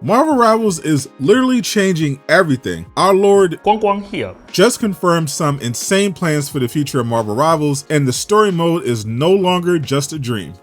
Marvel Rivals is literally changing everything. Our Lord Guangguang here just confirmed some insane plans for the future of Marvel Rivals, and the story mode is no longer just a dream.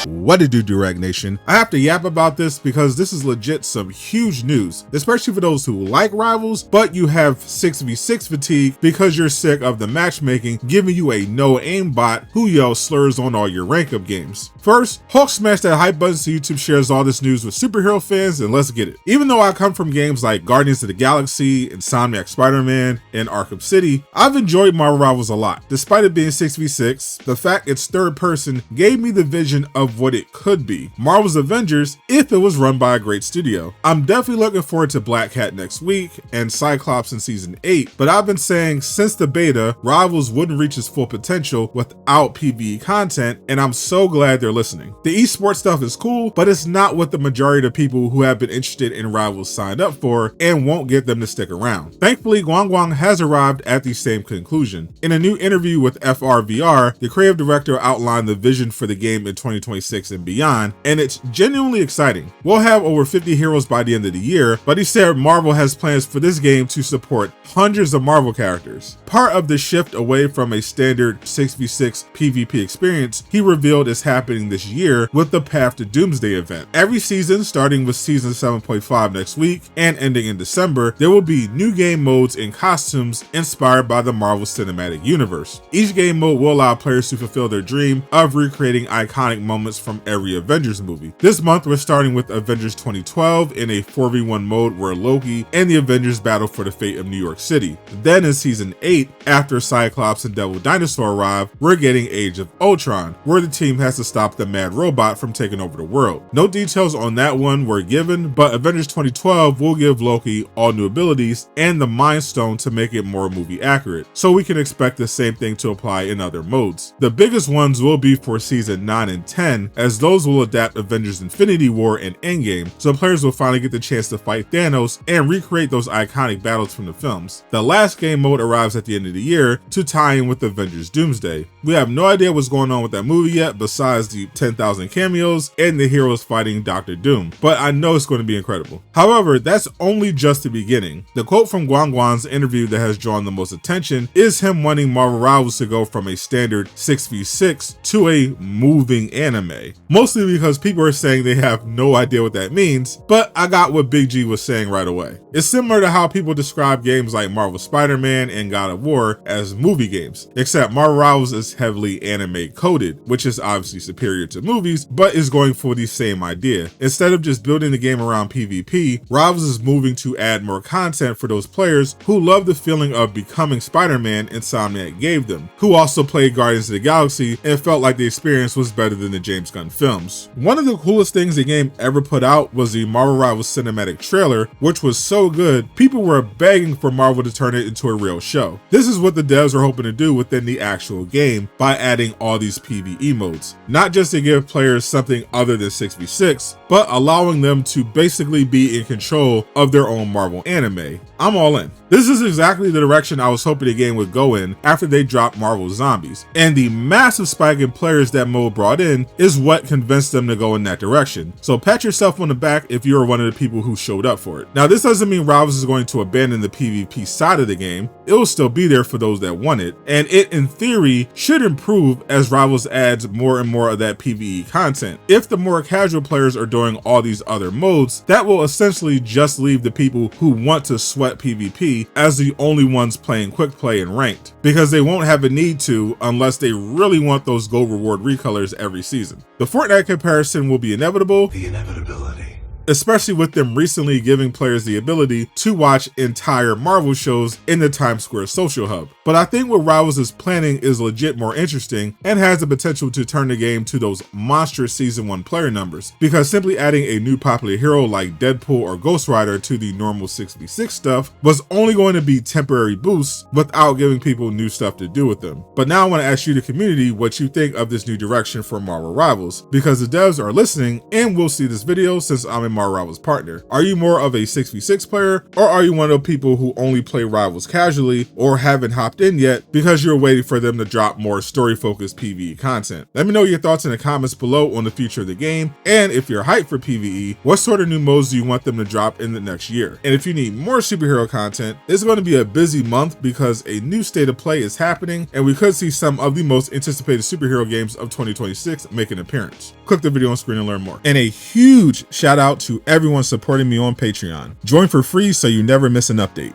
What to do, Durag Nation? I have to yap about this because this is legit some huge news, especially for those who like Rivals, but you have 6v6 fatigue because you're sick of the matchmaking giving you a no-aim bot who yells slurs on all your rank up games. First, Hulk smash that hype button so YouTube shares all this news with superhero fans, and let's get it. Even though I come from games like Guardians of the Galaxy, Insomniac Spider-Man, and Arkham City, I've enjoyed Marvel Rivals a lot. Despite it being 6v6, the fact it's third person gave me the vision of what it could be. Marvel's Avengers if it was run by a great studio. I'm definitely looking forward to Black Cat next week and Cyclops in season 8, but I've been saying since the beta, Rivals wouldn't reach its full potential without PvE content, and I'm so glad they're listening. The esports stuff is cool, but it's not what the majority of people who have been interested in Rivals signed up for and won't get them to stick around. Thankfully, Guangguang has arrived at the same conclusion. In a new interview with FRVR, the creative director outlined the vision for the game in 2026 and beyond, and it's genuinely exciting. We'll have over 50 heroes by the end of the year, but he said Marvel has plans for this game to support hundreds of Marvel characters. Part of the shift away from a standard 6v6 PvP experience he revealed is happening this year with the Path to Doomsday event. Every season, starting with season 7.5 next week and ending in December, there will be new game modes and costumes inspired by the Marvel Cinematic Universe. Each game mode will allow players to fulfill their dream of recreating iconic moments from every Avengers movie. This month, we're starting with Avengers 2012 in a 4v1 mode where Loki and the Avengers battle for the fate of New York City. Then in season 8, after Cyclops and Devil Dinosaur arrive, we're getting Age of Ultron, where the team has to stop the mad robot from taking over the world. No details on that one were given, but Avengers 2012 will give Loki all new abilities and the Mind Stone to make it more movie accurate, so we can expect the same thing to apply in other modes. The biggest ones will be for season 9 and 10, as those will adapt Avengers Infinity War and Endgame, so players will finally get the chance to fight Thanos and recreate those iconic battles from the films. The last game mode arrives at the end of the year to tie in with Avengers Doomsday. We have no idea what's going on with that movie yet besides the 10,000 cameos and the heroes fighting Doctor Doom, but I know it's going to be incredible. However, that's only just the beginning. The quote from Guangguang's interview that has drawn the most attention is him wanting Marvel Rivals to go from a standard 6v6 to a moving anime. Mostly because people are saying they have no idea what that means, but I got what Big G was saying right away. It's similar to how people describe games like Marvel Spider-Man and God of War as movie games, except Marvel Rivals is heavily anime coded, which is obviously superior to movies, but is going for the same idea. Instead of just building the game around PvP, Rivals is moving to add more content for those players who love the feeling of becoming Spider-Man Insomniac gave them, who also played Guardians of the Galaxy and felt like the experience was better than the James Gunn films. One of the coolest things the game ever put out was the Marvel Rivals cinematic trailer, which was so good, people were begging for Marvel to turn it into a real show. This is what the devs are hoping to do within the actual game by adding all these PvE modes. Not just to give players something other than 6v6, but allowing them to basically be in control of their own Marvel anime. I'm all in. This is exactly the direction I was hoping the game would go in after they dropped Marvel Zombies, and the massive spike in players that mode brought in is what convinced them to go in that direction. So pat yourself on the back if you're one of the people who showed up for it. Now, this doesn't mean Rivals is going to abandon the PvP side of the game. It will still be there for those that want it, and it in theory should improve as Rivals adds more and more of that PvE content. If the more casual players are doing all these other modes, that will essentially just leave the people who want to sweat PvP as the only ones playing quick play and ranked, because they won't have a need to unless they really want those gold reward recolors every season. The Fortnite comparison will be inevitable. The inevitability. Especially with them recently giving players the ability to watch entire Marvel shows in the Times Square social hub. But I think what Rivals is planning is legit more interesting and has the potential to turn the game to those monstrous season 1 player numbers, because simply adding a new popular hero like Deadpool or Ghost Rider to the normal 6v6 stuff was only going to be temporary boosts without giving people new stuff to do with them. But now I want to ask you, the community, what you think of this new direction for Marvel Rivals, because the devs are listening and will see this video since I'm a Marvel Rivals partner. Are you more of a 6v6 player, or are you one of the people who only play Rivals casually or haven't hopped in yet because you're waiting for them to drop more story-focused PvE content? Let me know your thoughts in the comments below on the future of the game, and if you're hyped for PvE, what sort of new modes do you want them to drop in the next year? And if you need more superhero content, it's going to be a busy month because a new state of play is happening, and we could see some of the most anticipated superhero games of 2026 make an appearance. Click the video on screen and learn more. And a huge shout out to everyone supporting me on Patreon. Join for free so you never miss an update.